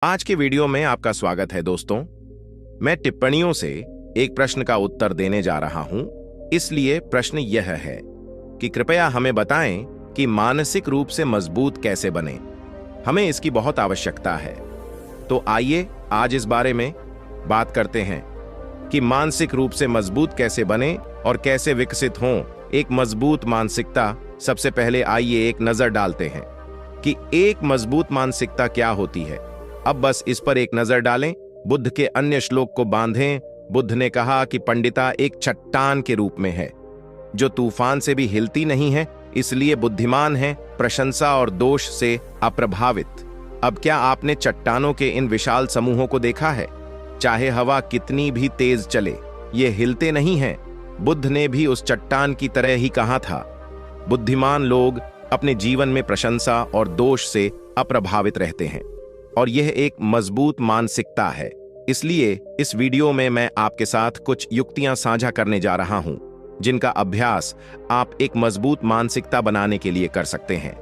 आज के वीडियो में आपका स्वागत है दोस्तों। मैं टिप्पणियों से एक प्रश्न का उत्तर देने जा रहा हूं। इसलिए प्रश्न यह है कि कृपया हमें बताएं कि मानसिक रूप से मजबूत कैसे बने। हमें इसकी बहुत आवश्यकता है। तो आइए आज इस बारे में बात करते हैं कि मानसिक रूप से मजबूत कैसे बने और कैसे विकसित हों एक मजबूत मानसिकता। सबसे पहले आइए एक नजर डालते हैं कि एक मजबूत मानसिकता क्या होती है। अब बस इस पर एक नजर डालें। बुद्ध के अन्य श्लोक को बांधें। बुद्ध ने कहा कि पंडिता एक चट्टान के रूप में है जो तूफान से भी हिलती नहीं है, इसलिए बुद्धिमान है, प्रशंसा और दोष से अप्रभावित। अब क्या आपने चट्टानों के इन विशाल समूहों को देखा है? चाहे हवा कितनी भी तेज चले, ये हिलते नहीं हैं। बुद्ध ने भी उस चट्टान की तरह ही कहा था। बुद्धिमान लोग अपने जीवन में प्रशंसा और दोष से अप्रभावित रहते हैं और यह एक मजबूत मानसिकता है। इसलिए इस वीडियो में मैं आपके साथ कुछ युक्तियां साझा करने जा रहा हूं जिनका अभ्यास आप एक मजबूत मानसिकता बनाने के लिए कर सकते हैं।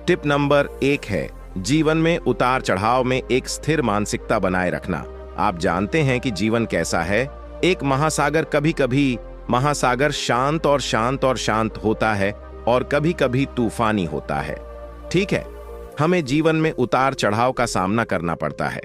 टिप नंबर 1 है जीवन में उतार चढ़ाव में एक स्थिर मानसिकता बनाए रखना। आप जानते हैं कि जीवन कैसा है। एक महासागर, कभी कभी महासागर शांत और शांत और शांत होता है और कभी कभी तूफानी होता है। ठीक है, हमें जीवन में उतार चढ़ाव का सामना करना पड़ता है।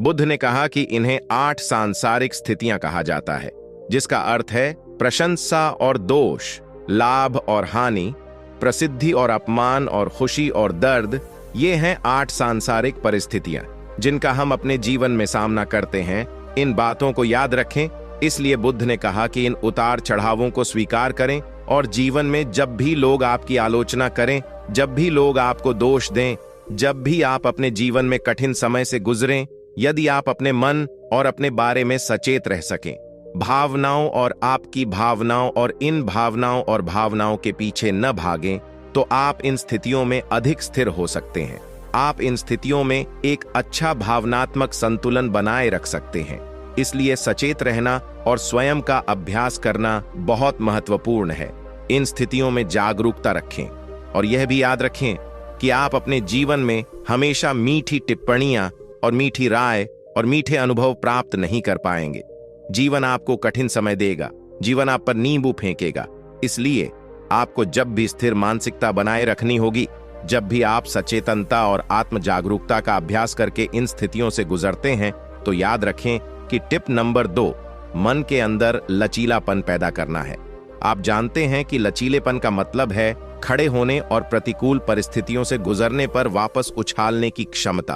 बुद्ध ने कहा कि इन्हें 8 सांसारिक स्थितियां कहा जाता है, जिसका अर्थ है प्रशंसा और दोष, लाभ और हानि, प्रसिद्धि और अपमान और खुशी और दर्द। ये हैं 8 सांसारिक परिस्थितियां जिनका हम अपने जीवन में सामना करते हैं। इन बातों को याद रखें। इसलिए बुद्ध ने कहा कि इन उतार चढ़ावों को स्वीकार करें और जीवन में जब भी लोग आपकी आलोचना करें, जब भी लोग आपको दोष दें, जब भी आप अपने जीवन में कठिन समय से गुजरें, यदि आप अपने मन और अपने बारे में सचेत रह सकें, भावनाओं और आपकी भावनाओं और इन भावनाओं और भावनाओं के पीछे न भागें, तो आप इन स्थितियों में अधिक स्थिर हो सकते हैं। आप इन स्थितियों में एक अच्छा भावनात्मक संतुलन बनाए रख सकते हैं। इसलिए सचेत रहना और स्वयं का अभ्यास करना बहुत महत्वपूर्ण है। इन स्थितियों में जागरूकता रखें और यह भी याद रखें कि आप अपने जीवन में हमेशा मीठी टिप्पणियां और मीठी राय और मीठे अनुभव प्राप्त नहीं कर पाएंगे। जीवन आपको कठिन समय देगा, जीवन आप पर नींबू फेंकेगा। इसलिए आपको जब भी स्थिर मानसिकता बनाए रखनी होगी, जब भी आप सचेतनता और आत्म जागरूकता का अभ्यास करके इन स्थितियों से गुजरते हैं, तो याद रखें कि टिप नंबर 2 मन के अंदर लचीलापन पैदा करना है। आप जानते हैं कि लचीलेपन का मतलब है खड़े होने और प्रतिकूल परिस्थितियों से गुजरने पर वापस उछालने की क्षमता।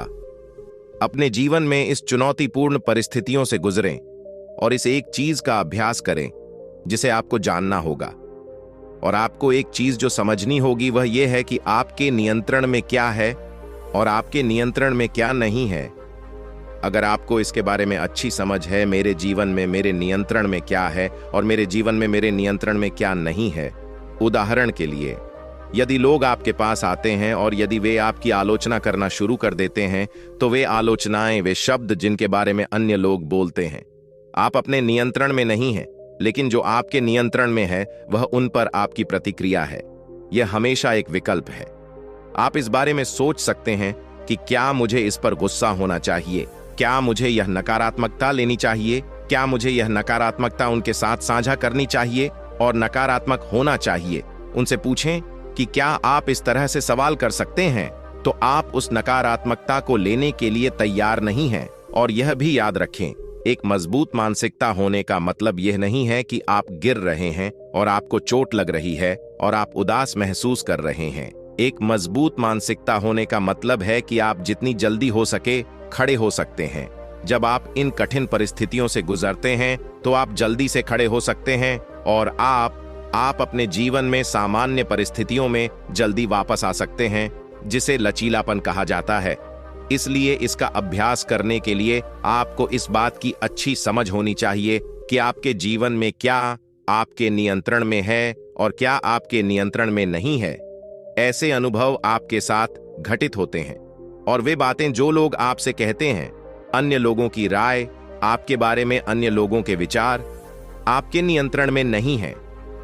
अपने जीवन में इस चुनौतीपूर्ण परिस्थितियों से गुजरें और इस एक चीज का अभ्यास करें जिसे आपको जानना होगा। और आपको एक चीज जो समझनी होगी वह यह है कि आपके नियंत्रण में क्या है और आपके नियंत्रण में क्या नहीं है। अगर आपको इसके बारे में अच्छी समझ है, मेरे जीवन में मेरे नियंत्रण में क्या है और मेरे जीवन में मेरे नियंत्रण में क्या नहीं है। उदाहरण के लिए, यदि लोग आपके पास आते हैं और यदि वे आपकी आलोचना करना शुरू कर देते हैं, तो वे आलोचनाएं, वे शब्द जिनके बारे में अन्य लोग बोलते हैं, आप अपने नियंत्रण में नहीं हैं, लेकिन जो आपके नियंत्रण में है वह उन पर आपकी प्रतिक्रिया है। यह हमेशा एक विकल्प है। आप इस बारे में सोच सकते हैं कि क्या मुझे इस पर गुस्सा होना चाहिए, क्या मुझे यह नकारात्मकता लेनी चाहिए, क्या मुझे यह नकारात्मकता उनके साथ साझा करनी चाहिए और नकारात्मक होना चाहिए। उनसे पूछें कि क्या आप इस तरह से सवाल कर सकते हैं, तो आप उस नकारात्मकता को लेने के लिए तैयार नहीं हैं। और यह भी याद रखें, एक मजबूत मानसिकता होने का मतलब यह नहीं है कि आप गिर रहे हैं और आपको चोट लग रही है और आप उदास महसूस कर रहे हैं। एक मजबूत मानसिकता होने का मतलब है कि आप जितनी जल्दी हो सके खड़े हो सकते हैं। जब आप इन कठिन परिस्थितियों से गुजरते हैं तो आप जल्दी से खड़े हो सकते हैं और आप अपने जीवन में सामान्य परिस्थितियों में जल्दी वापस आ सकते हैं, जिसे लचीलापन कहा जाता है। इसलिए इसका अभ्यास करने के लिए आपको इस बात की अच्छी समझ होनी चाहिए कि आपके जीवन में क्या आपके नियंत्रण में है और क्या आपके नियंत्रण में नहीं है। ऐसे अनुभव आपके साथ घटित होते हैं और वे बातें जो लोग आपसे कहते हैं, अन्य लोगों की राय, आपके बारे में अन्य लोगों के विचार आपके नियंत्रण में नहीं हैं,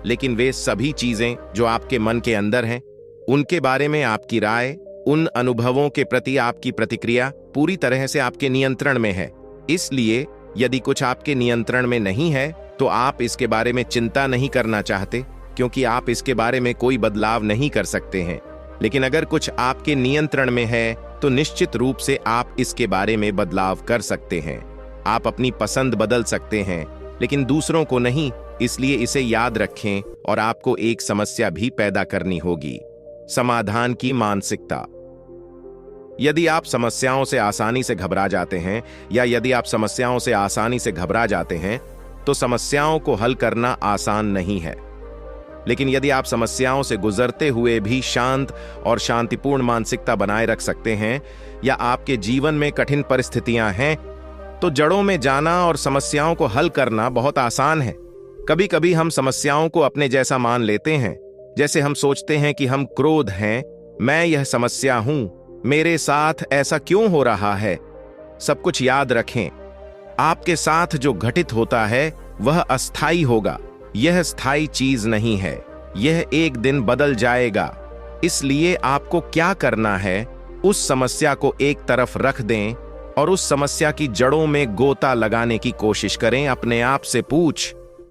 लेकिन वे सभी चीजें जो आपके मन के अंदर हैं, उनके बारे में आपकी राय, उन अनुभवों के प्रति आपकी प्रतिक्रिया पूरी तरह से आपके नियंत्रण में है। इसलिए यदि कुछ आपके नियंत्रण में नहीं है तो आप इसके बारे में चिंता नहीं करना चाहते, क्योंकि आप इसके बारे में कोई बदलाव नहीं कर सकते हैं। लेकिन अगर कुछ आपके नियंत्रण में है तो निश्चित रूप से आप इसके बारे में बदलाव कर सकते हैं। आप अपनी पसंद बदल सकते हैं, लेकिन दूसरों को नहीं। इसलिए इसे याद रखें और आपको एक समस्या भी पैदा करनी होगी, समाधान की मानसिकता। यदि आप समस्याओं से आसानी से घबरा जाते हैं या यदि आप समस्याओं से आसानी से घबरा जाते हैं तो समस्याओं को हल करना आसान नहीं है। लेकिन यदि आप समस्याओं से गुजरते हुए भी शांत और शांतिपूर्ण मानसिकता बनाए रख सकते हैं या आपके जीवन में कठिन परिस्थितियां हैं तो जड़ों में जाना और समस्याओं को हल करना बहुत आसान है। कभी कभी हम समस्याओं को अपने जैसा मान लेते हैं, जैसे हम सोचते हैं कि हम क्रोध हैं, मैं यह समस्या हूं, मेरे साथ ऐसा क्यों हो रहा है। सब कुछ याद रखें, आपके साथ जो घटित होता है वह अस्थाई होगा, यह स्थायी चीज नहीं है, यह एक दिन बदल जाएगा। इसलिए आपको क्या करना है, उस समस्या को एक तरफ रख दें और उस समस्या की जड़ों में गोता लगाने की कोशिश करें। अपने आप से